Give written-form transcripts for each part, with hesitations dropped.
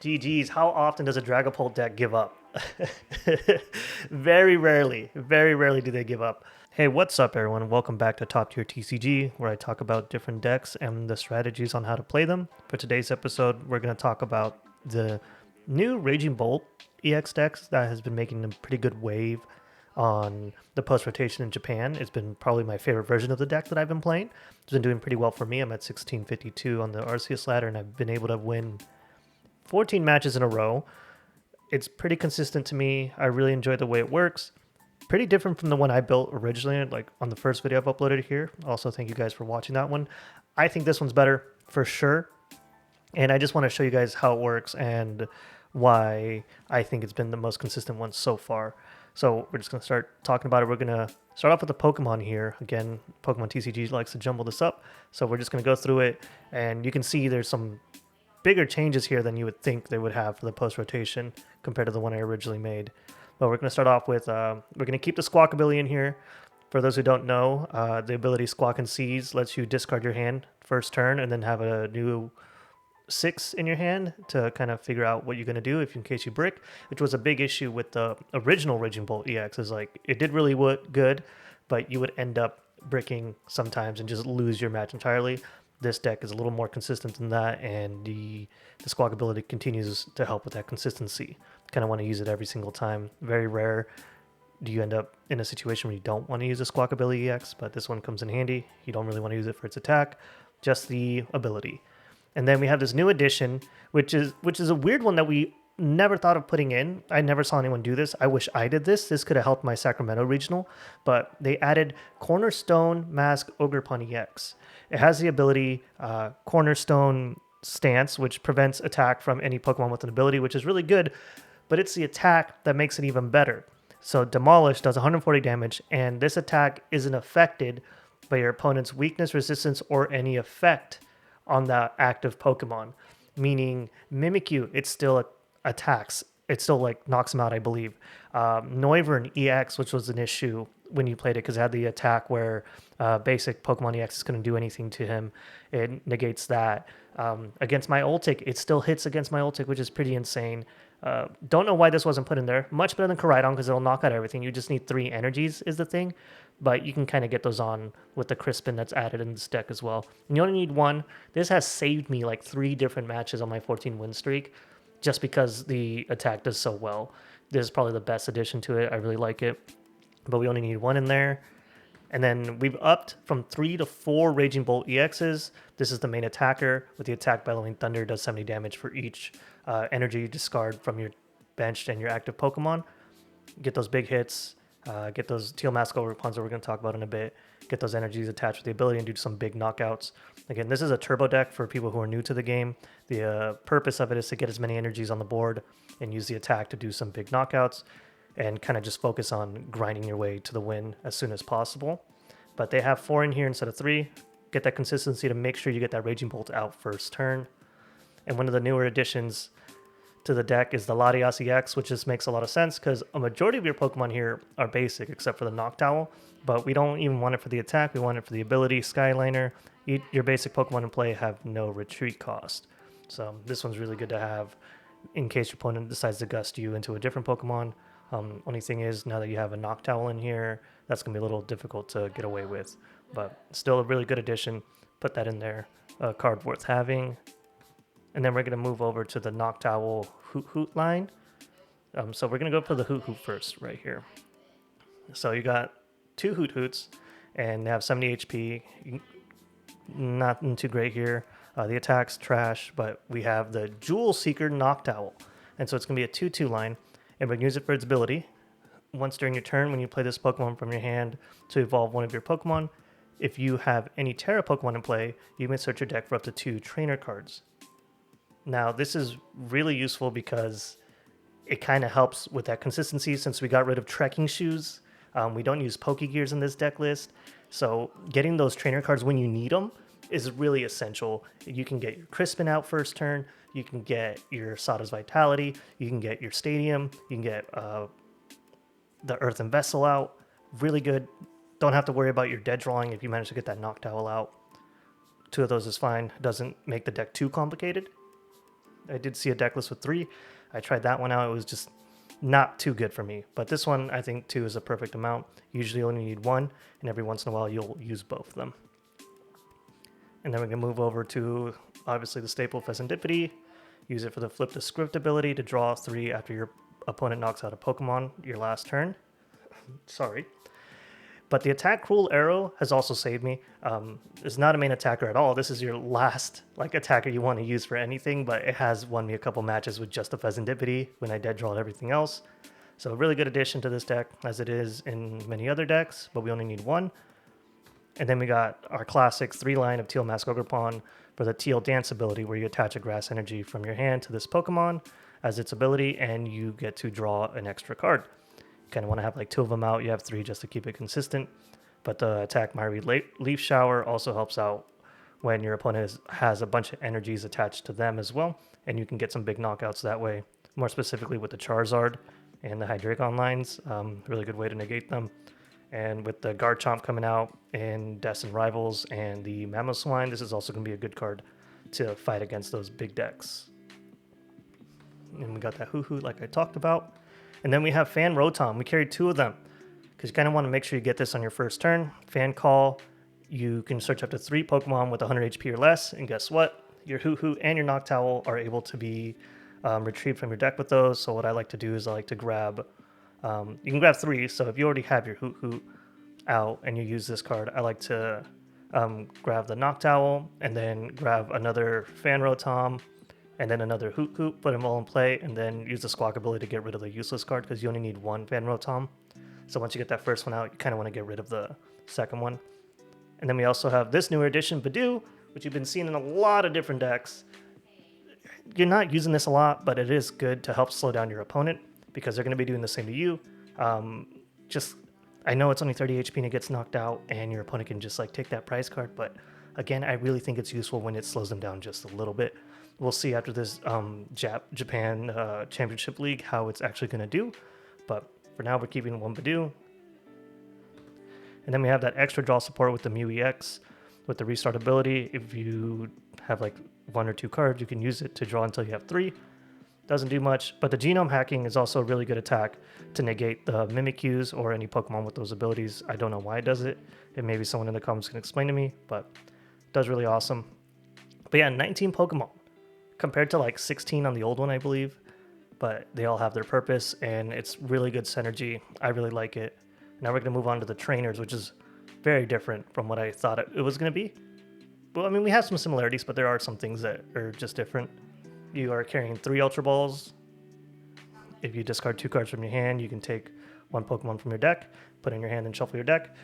GG's, how often does a Dragapult deck give up? Very rarely do they give up. Hey, what's up everyone? Welcome back to Top Tier TCG, where I talk about different decks and the strategies on how to play them. For today's episode, we're going to talk about the new Raging Bolt EX decks that has been making a pretty good wave on the post-rotation in Japan. It's been probably my favorite version of the deck that I've been playing. It's been doing pretty well for me. I'm at 1652 on the Arceus ladder, and I've been able to win 14 matches in a row. It's pretty consistent to me. I really enjoy the way it works. Pretty different from the one I built originally, like on the first video I've uploaded here. Also, thank you guys for watching that one. I think this one's better for sure. And I just want to show you guys how it works and why I think it's been the most consistent one so far. So we're just going to start talking about it. We're going to start off with the Pokemon here. Again, Pokemon TCG likes to jumble this up. So we're just going to go through it. And you can see there's some bigger changes here than you would think they would have for the post-rotation compared to the one I originally made. But we're going to start off with, we're going to keep the Squawkabilly in here. For those who don't know, the ability Squawk and Seize lets you discard your hand first turn and then have a new 6 in your hand to kind of figure out what you're going to do in case you brick, which was a big issue with the original Raging Bolt EX. Is like it did really good, but you would end up bricking sometimes and just lose your match entirely. This deck is a little more consistent than that, and the Squawk ability continues to help with that consistency. Kind of want to use it every single time. Very rare do you end up in a situation where you don't want to use a Squawkabilly EX, but this one comes in handy. You don't really want to use it for its attack, just the ability. And then we have this new addition, which is a weird one that we never thought of putting in. I never saw anyone do this. I wish I did this. This could have helped my Sacramento regional, but they added Cornerstone Mask Ogerpon EX. It has the ability Cornerstone Stance, which prevents attack from any Pokemon with an ability, which is really good, but it's the attack that makes it even better. So Demolish does 140 damage, and this attack isn't affected by your opponent's weakness, resistance, or any effect on the active Pokemon. Meaning Mimikyu, it still attacks. It still like knocks him out, I believe. Noivern EX, which was an issue when you played it because it had the attack where basic Pokemon EX is going to do anything to him. It negates that. Against my Ultic, it still hits against my Ultic, which is pretty insane. Don't know why this wasn't put in there. Much better than Koraidon because it'll knock out everything. You just need 3 energies is the thing. But you can kind of get those on with the Crispin that's added in this deck as well. And you only need 1. This has saved me like 3 different matches on my 14 win streak just because the attack does so well. This is probably the best addition to it. I really like it. But we only need 1 in there. And then we've upped from 3 to 4 Raging Bolt EXs. This is the main attacker with the attack Bellowing Thunder, does 70 damage for each energy you discard from your bench and your active Pokemon. Get those big hits. Get those Teal Mask Ogerpons that we're going to talk about in a bit. Get those energies attached with the ability and do some big knockouts. Again, this is a turbo deck for people who are new to the game. The purpose of it is to get as many energies on the board and use the attack to do some big knockouts and kind of just focus on grinding your way to the win as soon as possible. But they have 4 in here instead of 3. Get that consistency to make sure you get that Raging Bolt out first turn. And one of the newer additions to the deck is the Latias EX, which just makes a lot of sense because a majority of your Pokemon here are basic except for the Noctowl, but we don't even want it for the attack. We want it for the ability. Skyliner, your basic Pokemon in play have no retreat cost. So this one's really good to have in case your opponent decides to gust you into a different Pokemon. Only thing is, now that you have a Noctowl in here, that's going to be a little difficult to get away with, but still a really good addition. Put that in there. A card worth having. And then we're going to move over to the Noctowl Hoothoot line. So we're going to go for the Hoothoot first right here. So you got 2 Hoothoots, and they have 70 HP. Nothing too great here. The attack's trash, but we have the Jewel Seeker Noctowl. And so it's going to be a 2-2 line, and we can use it for its ability. Once during your turn, when you play this Pokemon from your hand to evolve one of your Pokemon, if you have any Terra Pokemon in play, you may search your deck for up to 2 trainer cards. Now, this is really useful because it kind of helps with that consistency since we got rid of trekking shoes. We don't use Pokegears in this deck list. So getting those trainer cards when you need them is really essential. You can get your Crispin out first turn. You can get your Sada's Vitality. You can get your Stadium. You can get the Earthen Vessel out. Really good. Don't have to worry about your dead drawing if you manage to get that Noctowl out. 2 of those is fine. Doesn't make the deck too complicated. I did see a deck list with 3. I tried that one out. It was just not too good for me. But this one, I think 2 is a perfect amount. Usually you only need 1, and every once in a while you'll use both of them. And then we can move over to, obviously, the staple Fezandipiti. Use it for the Flip the Script ability to draw 3 after your opponent knocks out a Pokemon your last turn. Sorry. But the Attack Cruel Arrow has also saved me. It's not a main attacker at all. This is your last attacker you want to use for anything, but it has won me a couple matches with just the Fezandipiti when I dead drawed everything else. So a really good addition to this deck, as it is in many other decks, but we only need 1. And then we got our classic 3-line of Teal Mask Ogerpon for the Teal Dance ability, where you attach a Grass Energy from your hand to this Pokemon as its ability, and you get to draw an extra card. Kind of want to have 2 of them out. You have 3 just to keep it consistent. But the Attack Miry Leaf Shower also helps out when your opponent has a bunch of energies attached to them as well, and you can get some big knockouts that way. More specifically with the Charizard and the Hydreigon lines, really good way to negate them. And with the Garchomp coming out in Deaths and Rivals and the Mamoswine, this is also going to be a good card to fight against those big decks. And we got that Hoothoot like I talked about. And then we have Fan Rotom. We carried 2 of them because you kind of want to make sure you get this on your first turn. Fan Call, you can search up to 3 Pokemon with 100 HP or less, and guess what? Your Hoothoot and your Noctowl are able to be retrieved from your deck with those. So what I like to do is I like to grab, you can grab 3, so if you already have your Hoothoot out and you use this card, I like to grab the Noctowl and then grab another Fan Rotom, and then another Hoothoot, put them all in play, and then use the Squawkabilly to get rid of the useless card because you only need 1 Fan Rotom. So once you get that first one out, you kind of want to get rid of the second one. And then we also have this newer addition, Budew, which you've been seeing in a lot of different decks. You're not using this a lot, but it is good to help slow down your opponent because they're going to be doing the same to you. I know it's only 30 HP and it gets knocked out, and your opponent can just take that prize card, but again, I really think it's useful when it slows them down just a little bit. We'll see after this Japan Championship League how it's actually going to do. But for now, we're keeping 1 Budew. And then we have that extra draw support with the Mew EX with the Restart ability. If you have 1 or 2 cards, you can use it to draw until you have 3. Doesn't do much, but the Genome Hacking is also a really good attack to negate the Mimikyus or any Pokemon with those abilities. I don't know why it does it. And maybe someone in the comments can explain to me, but it does really awesome. But yeah, 19 Pokemon. Compared to 16 on the old one, I believe, but they all have their purpose, and it's really good synergy. I really like it. Now we're going to move on to the trainers, which is very different from what I thought it was going to be. Well, I mean, we have some similarities, but there are some things that are just different. You are carrying 3 Ultra Balls. If you discard 2 cards from your hand, you can take 1 Pokemon from your deck, put it in your hand, and shuffle your deck.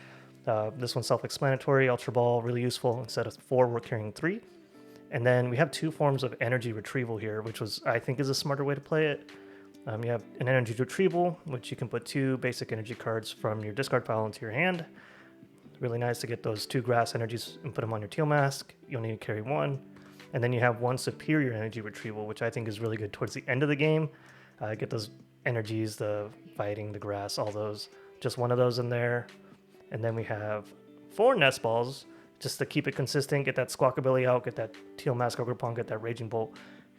This one's self-explanatory. Ultra Ball, really useful. Instead of 4, we're carrying 3. And then we have 2 forms of energy retrieval here, which I think is a smarter way to play it. You have an energy retrieval, which you can put 2 basic energy cards from your discard pile into your hand. Really nice to get those 2 grass energies and put them on your Teal Mask. You'll need to carry 1. And then you have 1 superior energy retrieval, which I think is really good towards the end of the game. Get those energies, the fighting, the grass, all those. Just 1 of those in there. And then we have 4 Nest Balls, just to keep it consistent. Get that Squawkabilly out, get that Teal Mask Ogerpon, get that Raging Bolt,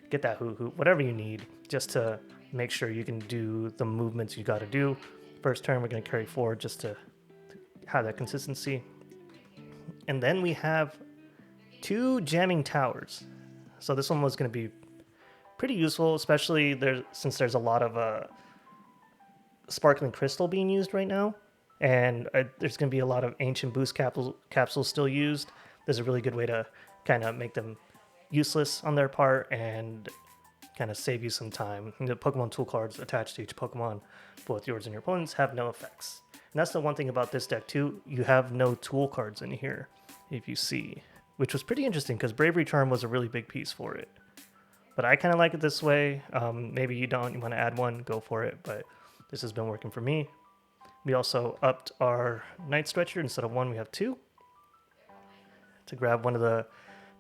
get that Hoothoot, whatever you need, just to make sure you can do the movements you got to do. First turn, we're going to carry 4 just to have that consistency. And then we have 2 Jamming Towers. So this one was going to be pretty useful, especially since there's a lot of Sparkling Crystal being used right now. And there's going to be a lot of Ancient Boost capsules still used. There's a really good way to kind of make them useless on their part and kind of save you some time. And the Pokemon tool cards attached to each Pokemon, both yours and your opponent's, have no effects. And that's the one thing about this deck too. You have no tool cards in here, if you see, which was pretty interesting because Bravery Charm was a really big piece for it. But I kind of like it this way. Maybe you don't. You want to add 1, go for it. But this has been working for me. We also upped our Night Stretcher. Instead of 1, we have 2. To grab 1 of the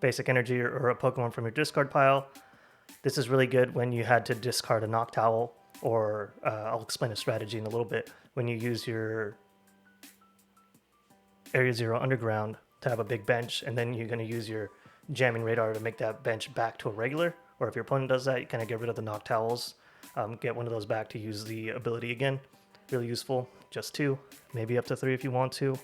basic energy or a Pokemon from your discard pile. This is really good when you had to discard a Noctowl, or I'll explain a strategy in a little bit. When you use your Area 0 Underground to have a big bench, and then you're going to use your Jamming Radar to make that bench back to a regular, or if your opponent does that, you kind of get rid of the Noctowls, get one of those back to use the ability again. Really useful. Just 2, maybe up to 3 if you want to.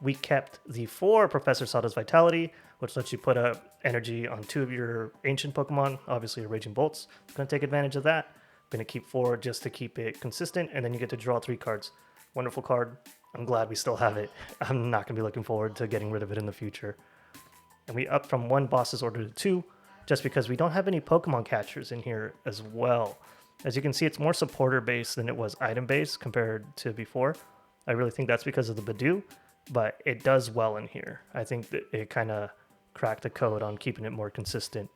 We kept the 4 Professor Sada's Vitality, which lets you put up energy on 2 of your ancient Pokemon, obviously your Raging Bolts. I'm going to take advantage of that. I'm going to keep 4 just to keep it consistent, and then you get to draw 3 cards. Wonderful card. I'm glad we still have it. I'm not going to be looking forward to getting rid of it in the future. And we upped from 1 boss's order to 2, just because we don't have any Pokemon catchers in here as well. As you can see, it's more supporter-based than it was item-based compared to before. I really think that's because of the Budew, but it does well in here. I think that it kind of cracked the code on keeping it more consistent.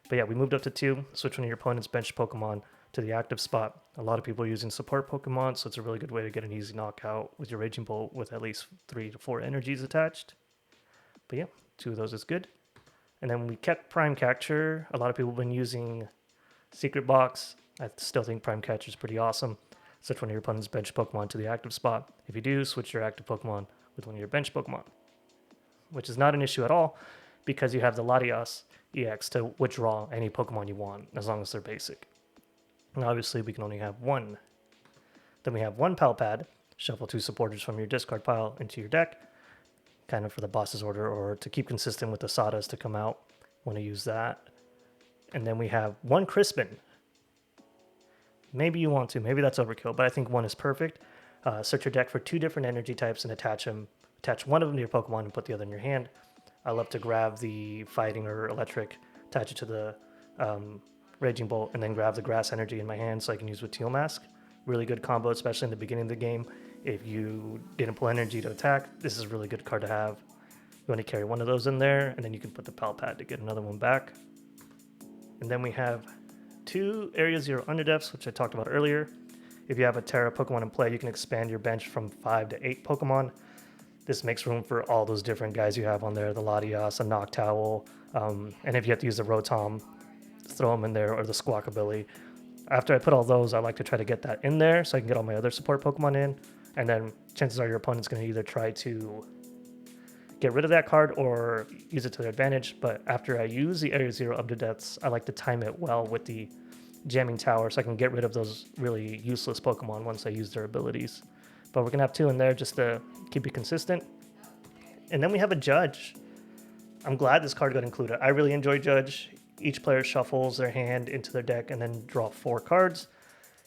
But yeah, we moved up to 2, switch one of your opponent's bench Pokemon to the active spot. A lot of people are using support Pokemon, so it's a really good way to get an easy knockout with your Raging Bolt with at least 3 to 4 energies attached. But yeah, 2 of those is good. And then we kept Prime Catcher. A lot of people have been using Secret Box. I still think Prime Catcher is pretty awesome. Switch one of your opponent's bench Pokemon to the active spot. If you do, switch your active Pokemon with one of your bench Pokemon, which is not an issue at all because you have the Latias EX to withdraw any Pokemon you want as long as they're basic. And obviously we can only have 1. Then we have 1 Pal Pad. Shuffle 2 supporters from your discard pile into your deck, kind of for the boss's order or to keep consistent with the Sadas to come out. Want to use that. And then we have 1 Crispin. Maybe you want to, maybe that's overkill, but I think 1 is perfect. Search your deck for 2 different energy types and attach one of them to your Pokemon and put the other in your hand. I love to grab the Fighting or Electric, attach it to the Raging Bolt, and then grab the Grass Energy in my hand so I can use with Teal Mask. Really good combo, especially in the beginning of the game. If you didn't pull energy to attack, this is a really good card to have. You want to carry 1 of those in there, and then you can put the Pal Pad to get another one back. And then we have 2 Area 0 Underdepths, which I talked about earlier. If you have a Terra Pokemon in play, you can expand your bench from 5 to 8 Pokemon. This makes room for all those different guys you have on there, the Latias, a Noctowl, and if you have to use the Rotom, throw them in there, or the Squawkabilly. After I put all those, I like to try to get that in there so I can get all my other support Pokemon in, and then chances are your opponent's going to either try to get rid of that card or use it to their advantage. But after I use the Area 0 Underdepths, I like to time it well with the Jamming Tower so I can get rid of those really useless Pokemon once I use their abilities. But we're going to have 2 in there just to keep it consistent. And then we have a Judge. I'm glad this card got included. I really enjoy Judge. Each player shuffles their hand into their deck and then draw 4 cards.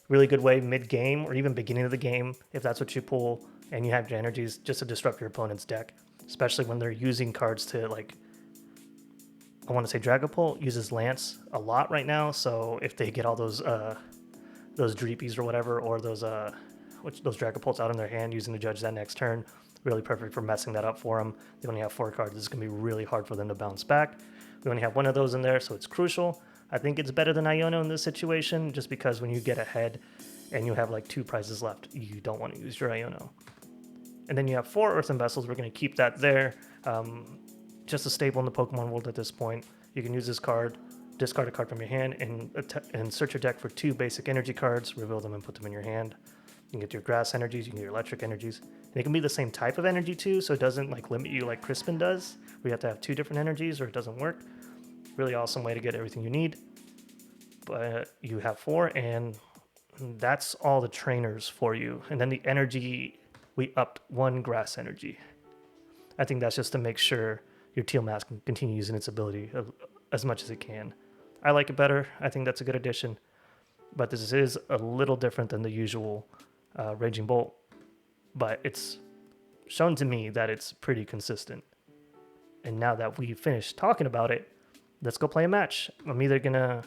Really good way mid-game or even beginning of the game, if that's what you pull and you have your energies, just to disrupt your opponent's deck. Especially when they're using cards to, like, I want to say Dragapult uses Lance a lot right now, so if they get all those Dreepies or whatever, or those Dragapults out in their hand using the Judge that next turn, really perfect for messing that up for them. They only have 4 cards. This is going to be really hard for them to bounce back. We only have 1 of those in there, so it's crucial. I think it's better than Iono in this situation, just because when you get ahead and you have like 2 prizes left, you don't want to use your Iono. And then you have 4 Earthen Vessels. We're going to keep that there. Just a staple in the Pokemon world at this point. You can use this card, discard a card from your hand, and search your deck for 2 basic energy cards, reveal them and put them in your hand. You can get your Grass Energies, you can get your Electric Energies. And it can be the same type of energy too, so it doesn't like limit you like Crispin does, where you have to have 2 different energies or it doesn't work. Really awesome way to get everything you need. But you have 4, and that's all the trainers for you. And then the energy, we upped 1 Grass Energy. I think that's just to make sure your Teal Mask can continue using its ability as much as it can. I like it better. I think that's a good addition. But this is a little different than the usual Raging Bolt. But it's shown to me that it's pretty consistent. And now that we've finished talking about it, let's go play a match. I'm either going to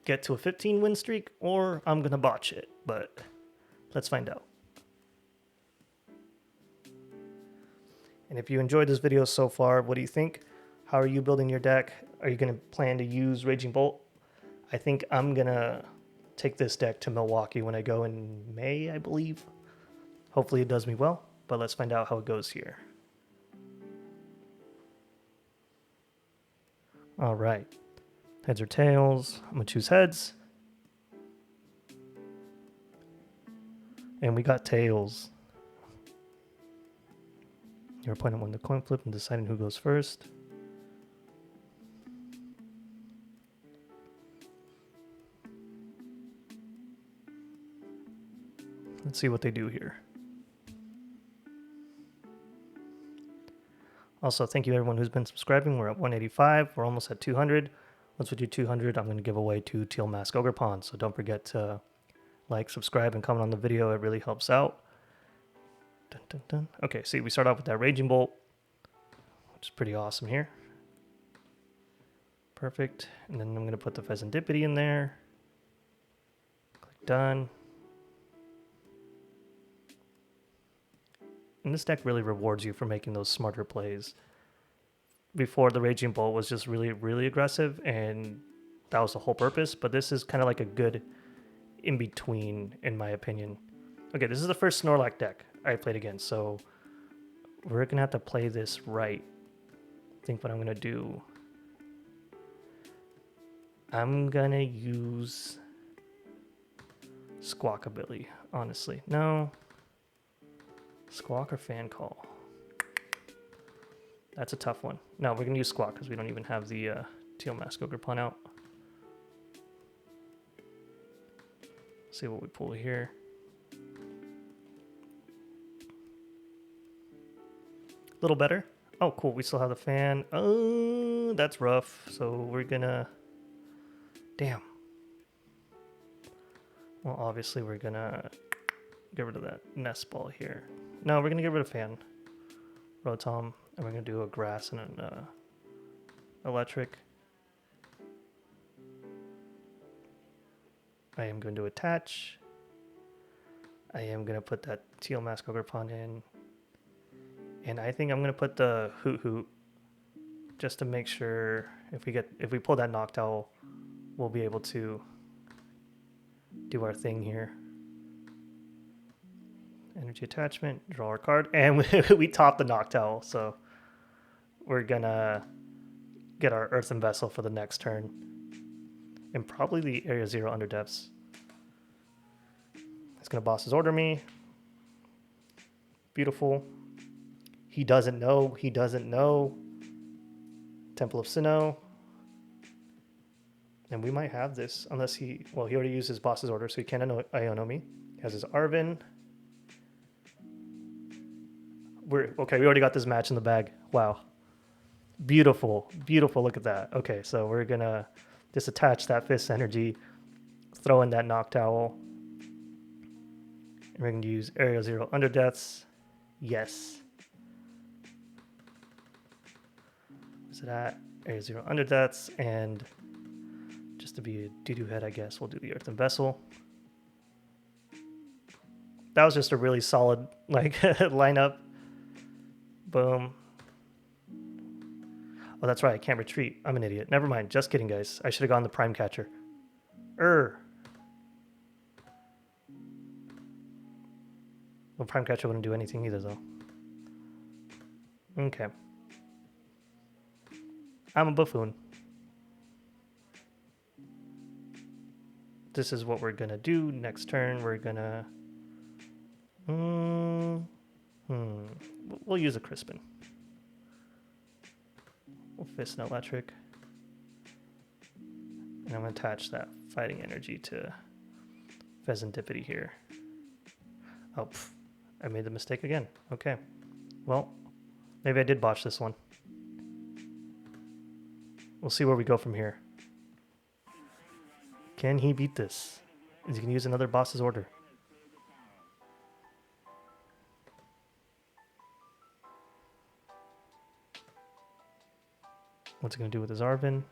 get to a 15 win streak or I'm going to botch it. But let's find out. And if you enjoyed this video so far, what do you think? How are you building your deck? Are you going to plan to use Raging Bolt? I think I'm going to take this deck to Milwaukee when I go in May, I believe. Hopefully it does me well, but let's find out how it goes here. All right. Heads or tails? I'm going to choose heads. And we got tails. Your opponent won the coin flip and deciding who goes first. Let's see what they do here. Also, thank you everyone who's been subscribing. We're at 185. We're almost at 200. Once we do 200, I'm going to give away 2 Teal Mask Ogerpon. So don't forget to like, subscribe, and comment on the video. It really helps out. Dun, dun, dun. Okay, see, we start off with that Raging Bolt, which is pretty awesome here. Perfect. And then I'm going to put the Fezandipiti in there. Click done. And this deck really rewards you for making those smarter plays. Before, the Raging Bolt was just really, really aggressive, and that was the whole purpose. But this is kind of like a good in-between, in my opinion. Okay, this is the first Snorlax deck I played against, so we're going to have to play this right. I think what I'm going to do, I'm going to use Squawkabilly, honestly. No. Squawk or Fan Call? That's a tough one. No, we're going to use Squawk because we don't even have the Teal Mask Ogerpon out. See what we pull here. A little better. Oh, cool. We still have the fan. Oh, that's rough. So we're going to... Damn. Well, obviously we're going to get rid of that Nest Ball here. No, we're going to get rid of Fan Rotom, and we're going to do a Grass and an Electric. I am going to attach. I am going to put that Teal Mask Ogerpon in. And I think I'm going to put the Hoothoot just to make sure if we pull that Noctowl, we'll be able to do our thing here. Energy attachment, draw our card, and we top the Noctowl, so we're gonna get our Earthen Vessel for the next turn, and probably the Area 0 Underdepths. It's gonna Boss's Order me. Beautiful. He doesn't know. He doesn't know. Temple of Sinnoh. And we might have this, unless he already used his Boss's Order, so he can't Iono me. He has his Arven. Okay, we already got this match in the bag. Wow. Beautiful. Beautiful. Look at that. Okay, so we're going to just attach that Fist Energy, throw in that Noctowl. And we're going to use Area 0 Underdepths. Yes. Where's it at? Area 0 Underdepths. And just to be a doo-doo head, I guess, we'll do the Earthen Vessel. That was just a really solid lineup. Boom. Oh, that's right. I can't retreat. I'm an idiot. Never mind. Just kidding, guys. I should have gone the Prime Catcher. Well, Prime Catcher wouldn't do anything either, though. Okay. I'm a buffoon. This is what we're going to do. Next turn, we're going to... We'll use a Crispin. We'll Fist an Electric. And I'm going to attach that Fighting Energy to Fezandipiti here. Oh, I made the mistake again. Okay. Well, maybe I did botch this one. We'll see where we go from here. Can he beat this? Is he going to use another Boss's Order? What's he going to do with his Arven?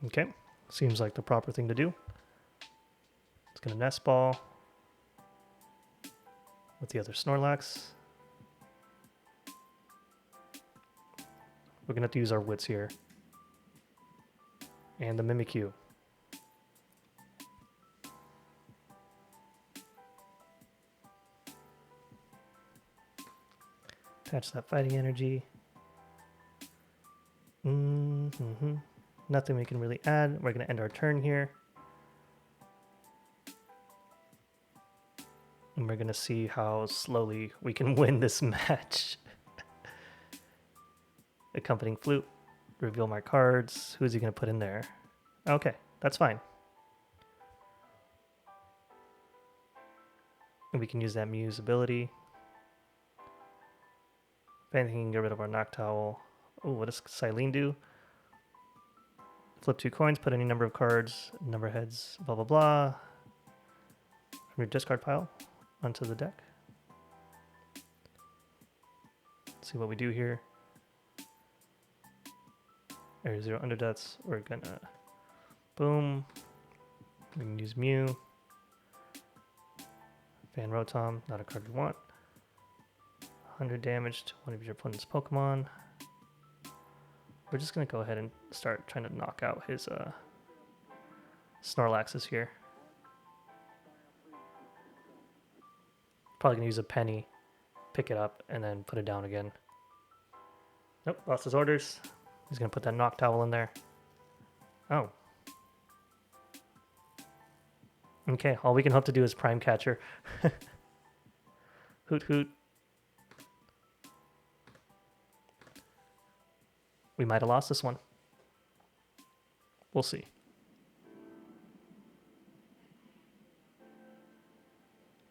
Okay, seems like the proper thing to do. It's going to Nest Ball with the other Snorlax. We're going to have to use our wits here. And the Mimikyu. Attach that Fighting Energy. Nothing we can really add. We're going to end our turn here. And we're going to see how slowly we can win this match. Accompanying Flute. Reveal my cards. Who's he going to put in there? Okay, that's fine. And we can use that Mew's ability. If anything, we can get rid of our Noctowl. Oh, what does Silene do? Flip 2 coins, put any number of cards, number of heads, blah, blah, blah, from your discard pile onto the deck. Let's see what we do here. Area 0 Underdepths. We're gonna boom. We can use Mew. Fan Rotom, not a card we want. 100 damage to one of your opponent's Pokemon. We're just gonna go ahead and start trying to knock out his Snorlaxes here. Probably gonna use a penny, pick it up, and then put it down again. Nope, lost his orders. He's gonna put that Noctowl in there. Oh. Okay, all we can hope to do is Prime Catcher. Hoothoot. We might have lost this one. We'll see.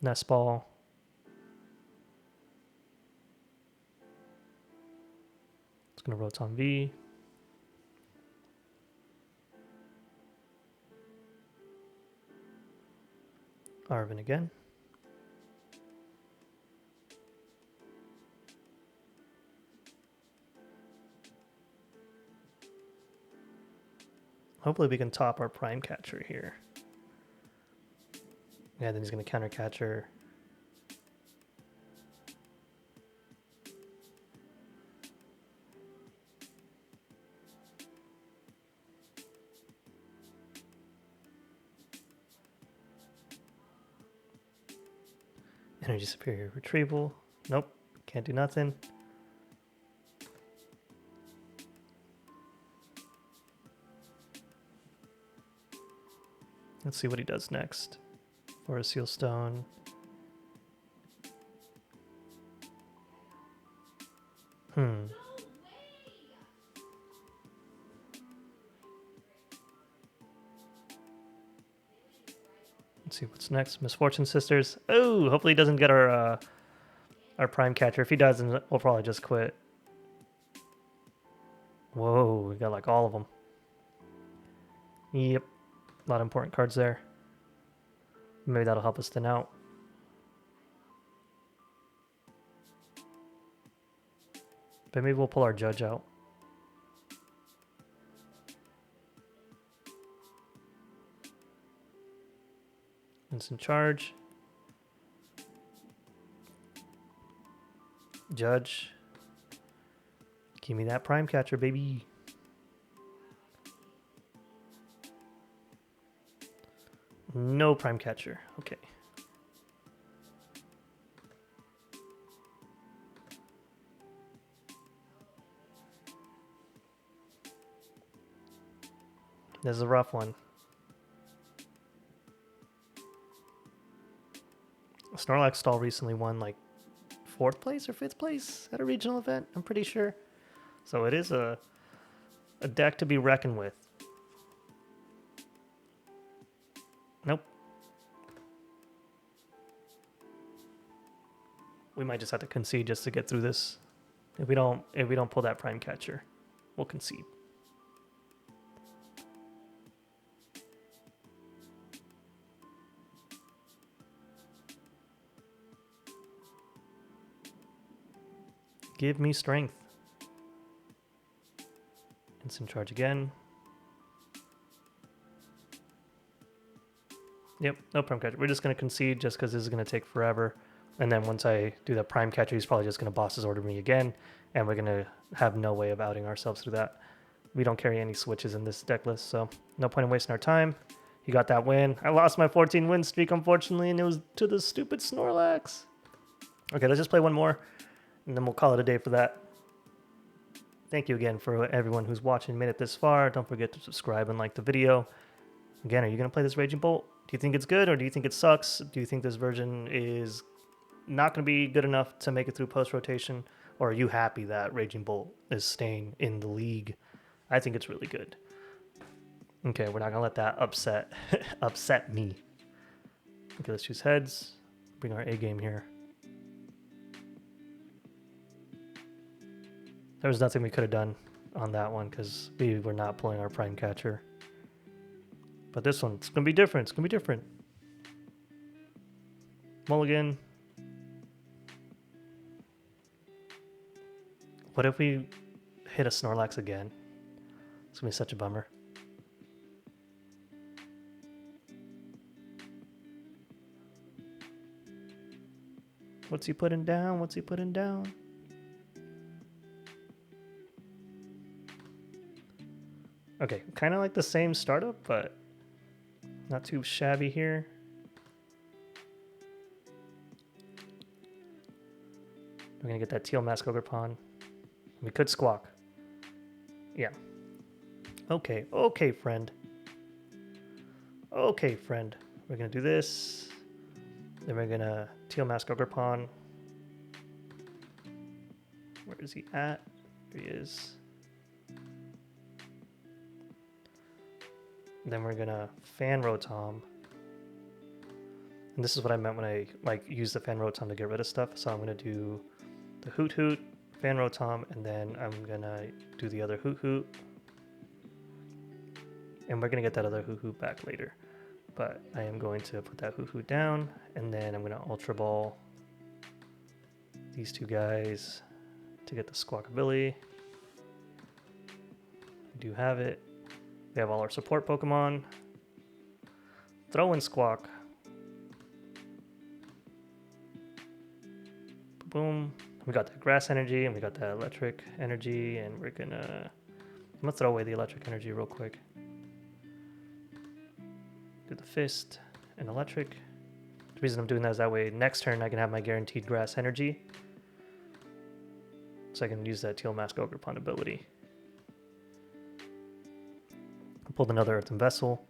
Nest Ball. It's going to Rotom V. Arvin again. Hopefully we can top our Prime Catcher here. Yeah, then he's going to counter Catcher. Energy Superior Retrieval. Nope, can't do nothing. Let's see what he does next. Or a Seal Stone. Let's see what's next. Misfortune Sisters. Oh, hopefully he doesn't get our Prime Catcher. If he does, then we'll probably just quit. Whoa, we got like all of them. Yep. A lot of important cards there. Maybe that'll help us thin out. But maybe we'll pull our Judge out. Instant charge. Judge. Give me that Prime Catcher, baby. No Prime Catcher. Okay. This is a rough one. Snorlax stall recently won like 4th place or 5th place at a regional event, I'm pretty sure. So it is a deck to be reckoned with. Nope. We might just have to concede just to get through this. If we don't pull that Prime Catcher, we'll concede. Give me strength. Instant charge again. Yep, no Prime Catcher. We're just going to concede just because this is going to take forever. And then once I do the Prime Catcher, he's probably just going to boss's order me again. And we're going to have no way of outing ourselves through that. We don't carry any switches in this deck list, so no point in wasting our time. He got that win. I lost my 14 win streak, unfortunately, and it was to the stupid Snorlax. Okay, let's just play one more, and then we'll call it a day for that. Thank you again for everyone who's watching and made it this far. Don't forget to subscribe and like the video. Again, are you going to play this Raging Bolt? Do you think it's good, or do you think it sucks? Do you think this version is not going to be good enough to make it through post-rotation? Or are you happy that Raging Bolt is staying in the league? I think it's really good. Okay, we're not going to let that upset me. Okay, let's choose heads. bring our A game here. There was nothing we could have done on that one because we were not pulling our Prime Catcher. But this one, it's going to be different. It's going to be different. Mulligan. What if we hit a Snorlax again? It's going to be such a bummer. What's he putting down? What's he putting down? Okay, kind of like the same startup, but not too shabby here. We're going to get that Teal Mask Ogerpon. We could Squawk. Yeah. Okay, okay, friend. Okay, friend. We're going to do this. Then we're going to Teal Mask Ogerpon. Where is he at? There he is. Then we're going to Fan Rotom. And this is what I meant when I use the Fan Rotom to get rid of stuff. So I'm going to do the Hoothoot, Fan Rotom, and then I'm going to do the other Hoothoot. And we're going to get that other Hoothoot back later. But I am going to put that Hoothoot down, and then I'm going to Ultra Ball these two guys to get the Squawkabilly. I do have it. We have all our support Pokemon. Throw in Squawk. Boom. We got that Grass Energy, and we got that Electric Energy, and we're gonna... I'm gonna throw away the Electric Energy real quick. Do the Fist and Electric. The reason I'm doing that is that way next turn I can have my guaranteed Grass Energy. So I can use that Teal Mask Ogerpon ability. I pulled another Earthen Vessel.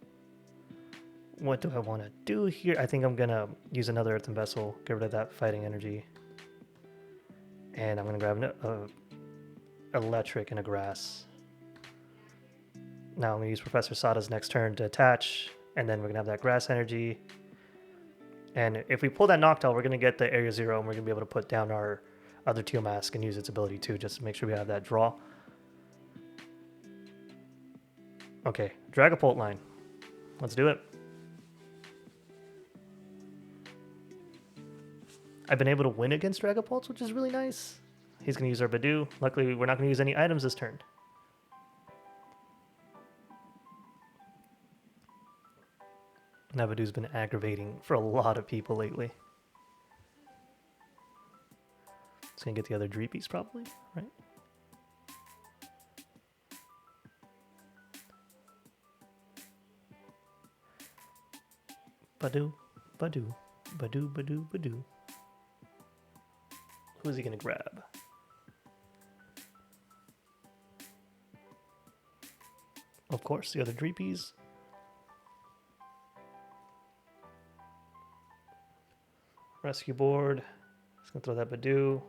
What do I want to do here? I think I'm going to use another Earthen Vessel, get rid of that Fighting Energy. And I'm going to grab an Electric and a Grass. Now I'm going to use Professor Sada's next turn to attach, and then we're going to have that Grass Energy. And if we pull that Noctowl, we're going to get the Area 0, and we're going to be able to put down our other Teal Mask and use its ability too, just to make sure we have that draw. Okay, Dragapult line. Let's do it. I've been able to win against Dragapults, which is really nice. He's going to use our Budew. Luckily, we're not going to use any items this turn. Now Budew's been aggravating for a lot of people lately. It's going to get the other Dreepies probably, right? Budew, Budew, Budew, Budew, Budew. Who is he going to grab? Of course, the other Dreepies. Rescue board. He's going to throw that Budew.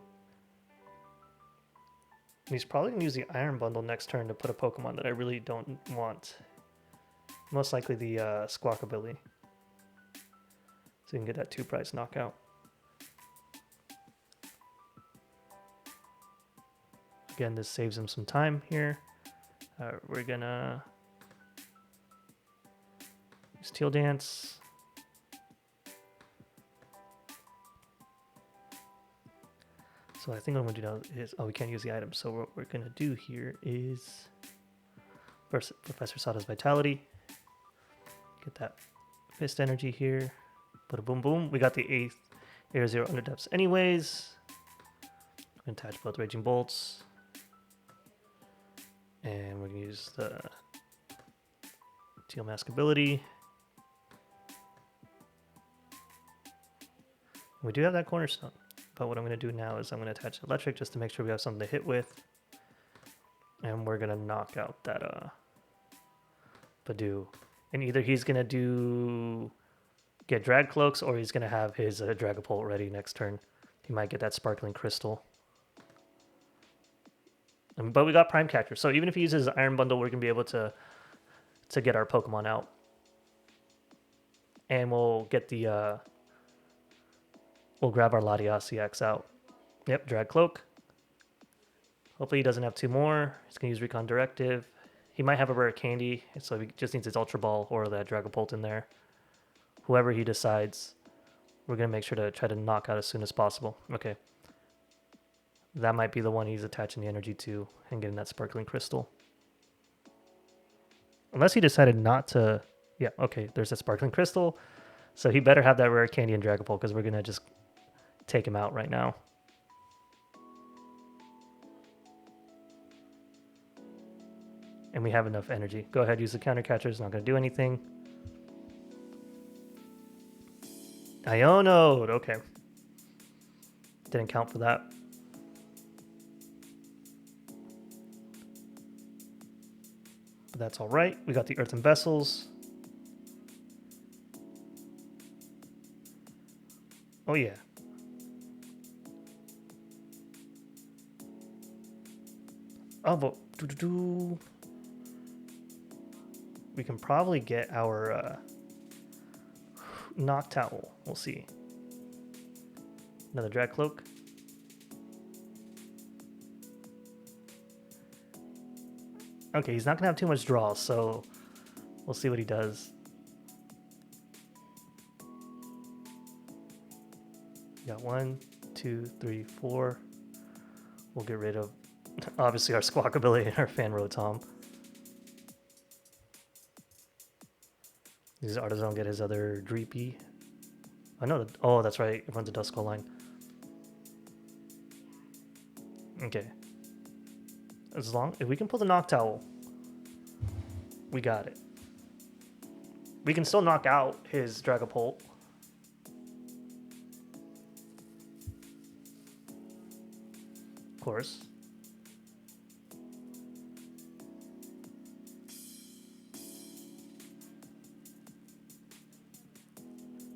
He's probably going to use the Iron Bundle next turn to put a Pokemon that I really don't want. Most likely the Squawkabilly. So you can get that 2-price knockout. Again, this saves him some time here. We're gonna use Teal Dance. So I think what I'm gonna do now is, we can't use the items. So what we're gonna do here is first Professor Sada's Vitality. Get that Fist Energy here. Put a boom boom. We got the 8th Area 0 Underdepths anyways. I'm gonna attach both Raging Bolts. And we're going to use the Teal Mask ability. We do have that Cornerstone. But what I'm going to do now is I'm going to attach Electric just to make sure we have something to hit with. And we're going to knock out that Budew. And either he's going to get Drag Cloaks, or he's going to have his Dragapult ready next turn. He might get that Sparkling Crystal. But we got Prime Catcher, so even if he uses Iron Bundle, we're going to be able to get our Pokemon out. And we'll get the We'll grab our Latias CX out. Yep, Drag Cloak. Hopefully he doesn't have two more. He's going to use Recon Directive. He might have a rare candy, so he just needs his Ultra Ball or that Dragapult in there. Whoever he decides, we're going to make sure to try to knock out as soon as possible. Okay. That might be the one he's attaching the energy to and getting that Sparkling Crystal. Unless he decided not to... Yeah, okay, there's a Sparkling Crystal. So he better have that rare candy and Dragapult because we're going to just take him out right now. And we have enough energy. Go ahead, use the counter catcher. It's not going to do anything. Ionode, okay. Didn't count for that. But that's all right. We got the Earthen Vessels. Oh yeah. Oh, but we can probably get our Noctowl. We'll see. Another Drag Cloak. Okay, he's not going to have too much draw, so we'll see what he does. Got 1, 2, 3, 4. We'll get rid of, obviously, our Squawkabilly and our Fan Rotom. Does Artisan get his other Dreepy? I know that. Oh, that's right. It runs a Duskull line. Okay. As long if we can pull the Noctowl, we got it. We can still knock out his Dragapult. Of course.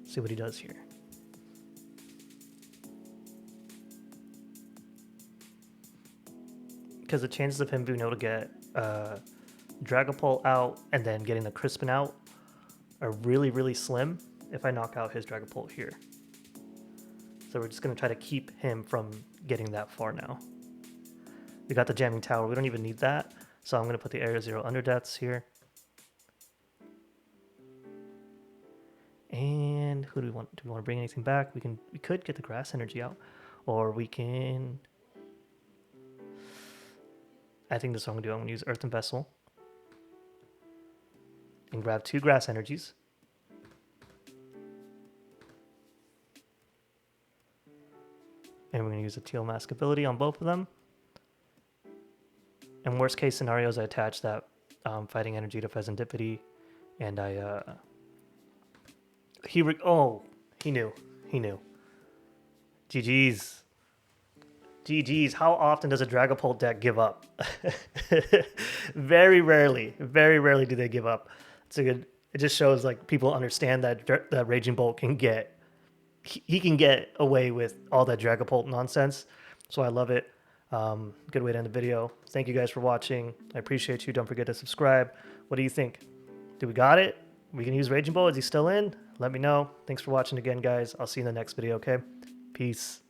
See what he does here. Because the chances of him being able to get Dragapult out and then getting the Crispin out are really, really slim if I knock out his Dragapult here. So we're just going to try to keep him from getting that far now. We got the Jamming Tower. We don't even need that. So I'm going to put the Area 0 Underdepths here. And who do we want? Do we want to bring anything back? We could get the Grass Energy out. Or we can... I think this is what I'm going to do. I'm going to use Earthen Vessel. And grab 2 Grass Energies. And we're going to use a Teal Mask ability on both of them. And worst case scenarios, I attach that Fighting Energy to Fezandipiti. And I... he knew. He knew. GG's. GG's. How often does a Dragapult deck give up? Very rarely. Very rarely do they give up. It's a good. It just shows like people understand that Raging Bolt can get. He can get away with all that Dragapult nonsense. So I love it. Good way to end the video. Thank you guys for watching. I appreciate you. Don't forget to subscribe. What do you think? Do we got it? We can use Raging Bolt. Is he still in? Let me know. Thanks for watching again, guys. I'll see you in the next video, okay? Peace.